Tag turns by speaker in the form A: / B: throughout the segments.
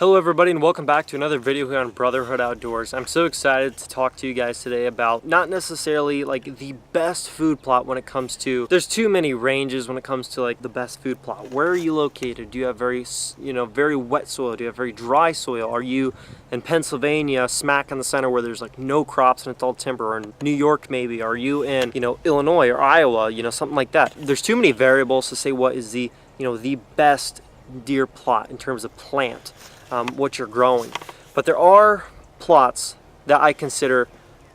A: Hello everybody and welcome back to another video here on Brotherhood Outdoors. I'm so excited to talk to you guys today about not necessarily like the best food plot when it comes to, there's too many ranges when it comes to like the best food plot. Where are you located? Do you have very wet soil? Do you have very dry soil? Are you in Pennsylvania, smack in the center where there's like no crops and it's all timber? Or in New York maybe? Are you in, Illinois or Iowa, something like that? There's too many variables to say what is the, the best deer plot in terms of plant. What you're growing. But there are plots that I consider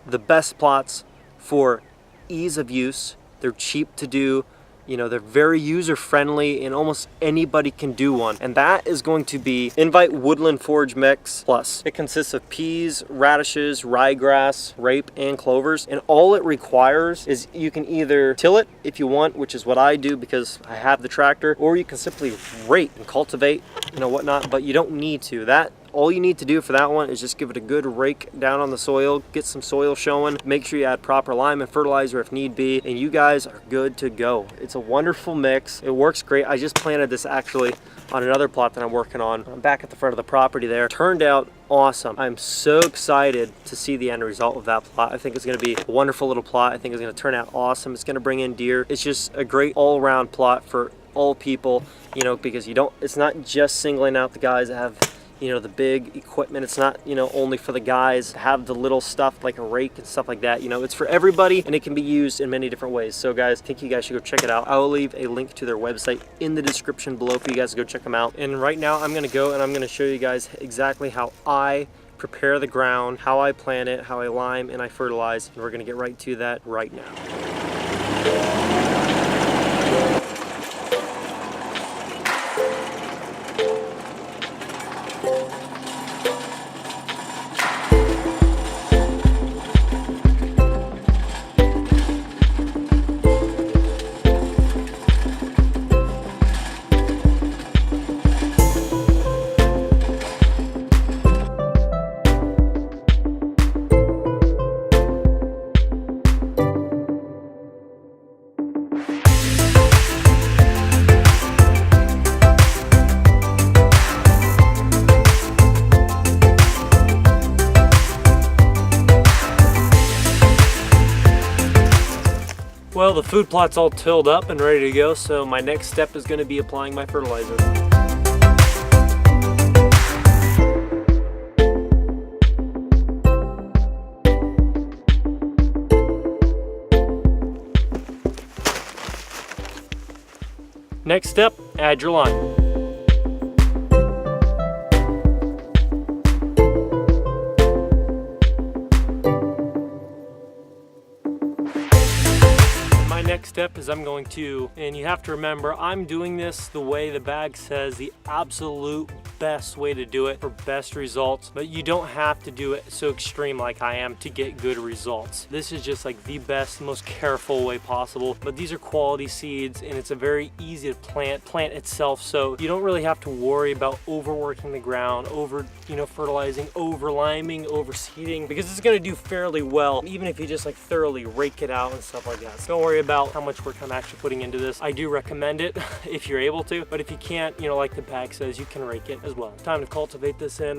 A: the best plots for ease of use. They're cheap to do, they're very user friendly and almost anybody can do one. And that is going to be Invite Woodland Forage Mix Plus. It consists of peas, radishes, ryegrass, rape, and clovers. And all it requires is you can either till it if you want, which is what I do because I have the tractor, or you can simply rake and cultivate, whatnot, but you don't need to. All you need to do for that one is just give it a good rake down on the soil, get some soil showing, make sure you add proper lime and fertilizer if need be, and you guys are good to go. It's a wonderful mix. It works great. I just planted this actually on another plot that I'm working on. I'm back at the front of the property there. Turned out awesome. I'm so excited to see the end result of that plot. I think it's going to be a wonderful little plot. I think it's going to turn out awesome. It's going to bring in deer. It's just a great all-around plot for all people, because it's not just singling out the guys that have the big equipment. It's not, only for the guys to have the little stuff like a rake and stuff like that. It's for everybody and it can be used in many different ways. So guys, I think you guys should go check it out. I will leave a link to their website in the description below for you guys to go check them out. And right now I'm going to go and I'm going to show you guys exactly how I prepare the ground, how I plant it, how I lime and I fertilize. And we're going to get right to that right now. Well, the food plot's all tilled up and ready to go, so my next step is going to be applying my fertilizer. Next step, add your lime. Next step is I'm going to, and you have to remember, I'm doing this the way the bag says, the absolute best way to do it for best results, but you don't have to do it so extreme like I am to get good results. This is just like the best, most careful way possible, but these are quality seeds and it's a very easy to plant itself, so you don't really have to worry about overworking the ground, fertilizing, over liming, over seeding, because it's going to do fairly well even if you just like thoroughly rake it out and stuff like that. So don't worry about how much work I'm actually putting into this. I do recommend it if you're able to, but if you can't, like the bag says, you can rake it as well. Time to cultivate this in,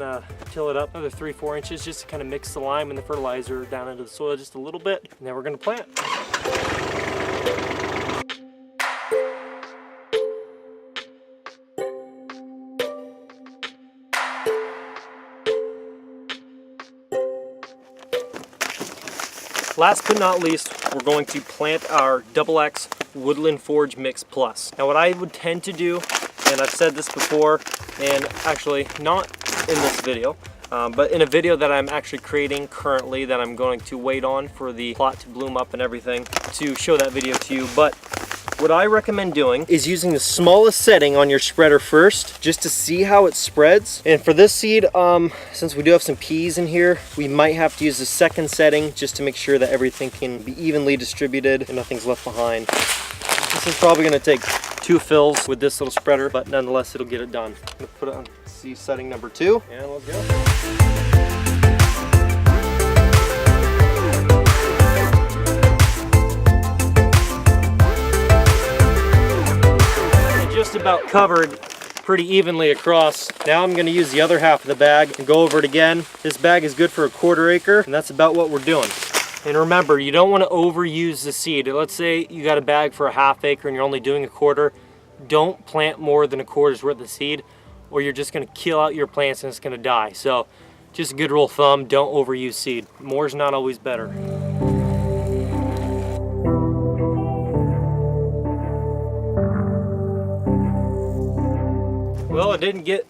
A: till it up another 3-4 inches just to kind of mix the lime and the fertilizer down into the soil just a little bit, and then we're going to plant. Last but not least, we're going to plant our XX Woodland Forage Mix Plus. Now what I would tend to do, and I've said this before, and actually not in this video, but in a video that I'm actually creating currently that I'm going to wait on for the plot to bloom up and everything to show that video to you. But what I recommend doing is using the smallest setting on your spreader first, just to see how it spreads. And for this seed, since we do have some peas in here, we might have to use the second setting just to make sure that everything can be evenly distributed and nothing's left behind. This is probably going to take 2 fills with this little spreader, but nonetheless it'll get it done. I'm going to put it on seed setting number 2, and let's go. Just about covered pretty evenly across. Now I'm gonna use the other half of the bag and go over it again. This bag is good for a 1/4 acre, and that's about what we're doing. And remember, you don't want to overuse the seed. Let's say you got a bag for a 1/2 acre and you're only doing a 1/4. Don't plant more than a 1/4's worth of seed, or you're just gonna kill out your plants and it's gonna die. So just a good rule of thumb, don't overuse seed. More is not always better. Well, I didn't get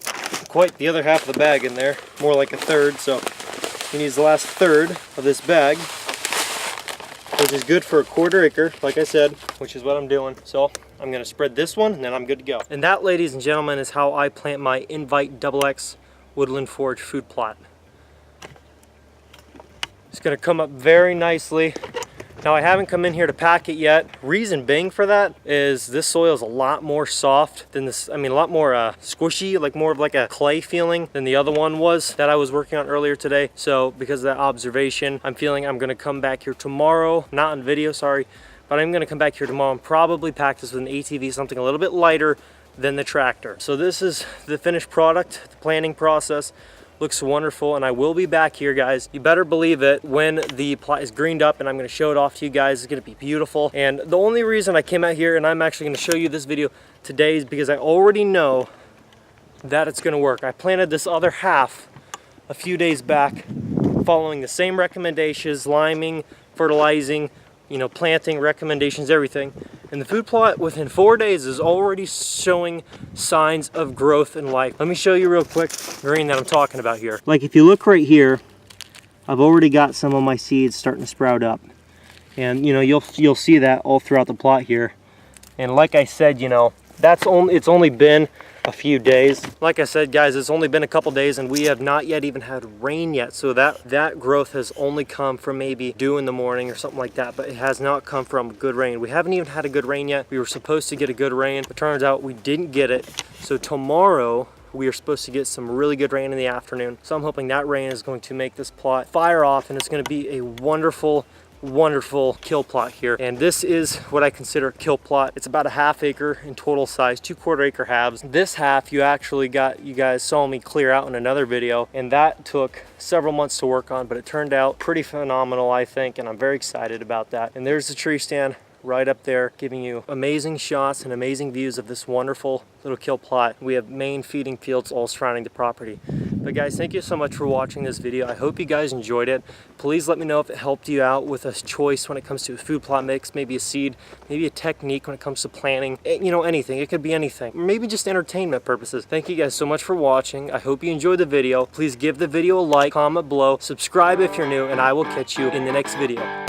A: quite the other half of the bag in there, more like a 1/3, so we use the last 1/3 of this bag, which is good for a 1/4 acre, like I said, which is what I'm doing. So I'm gonna spread this one and then I'm good to go. And that, ladies and gentlemen, is how I plant my Invite XX Woodland Forage food plot. It's gonna come up very nicely. Now, I haven't come in here to pack it yet. Reason being for that is this soil is a lot more soft than this, a lot more squishy, like more of like a clay feeling than the other one was that I was working on earlier today. So because of that observation, I'm feeling I'm gonna come back here tomorrow, not on video, sorry, but I'm gonna come back here tomorrow and probably pack this with an ATV, something a little bit lighter than the tractor. So this is the finished product, the planting process. Looks wonderful, and I will be back here, guys. You better believe it when the plot is greened up, and I'm gonna show it off to you guys. It's gonna be beautiful. And the only reason I came out here and I'm actually gonna show you this video today is because I already know that it's gonna work. I planted this other half a few days back, following the same recommendations, liming, fertilizing, planting recommendations, everything. And the food plot within 4 days is already showing signs of growth and life. Let me show you real quick green that I'm talking about here. Like if you look right here, I've already got some of my seeds starting to sprout up. And you'll see that all throughout the plot here. And like I said, it's only been a few days. Like I said, guys, it's only been a couple days and we have not yet even had rain yet. So that growth has only come from maybe dew in the morning or something like that, but it has not come from good rain. We haven't even had a good rain yet. We were supposed to get a good rain, but turns out we didn't get it. So tomorrow we are supposed to get some really good rain in the afternoon. So I'm hoping that rain is going to make this plot fire off, and it's going to be a wonderful kill plot here. And this is what I consider a kill plot. It's about a 1/2 acre in total size, 2 1/4 acre halves. This half you guys saw me clear out in another video, and that took several months to work on, but it turned out pretty phenomenal, I think, and I'm very excited about that. And there's the tree stand right up there, giving you amazing shots and amazing views of this wonderful little kill plot. We have main feeding fields all surrounding the property. But guys, thank you so much for watching this video. I hope you guys enjoyed it. Please let me know if it helped you out with a choice when it comes to a food plot mix, maybe a seed, maybe a technique when it comes to planting, anything. It could be anything, maybe just entertainment purposes. Thank you guys so much for watching. I hope you enjoyed the video. Please give the video a like, comment below, subscribe if you're new, and I will catch you in the next video.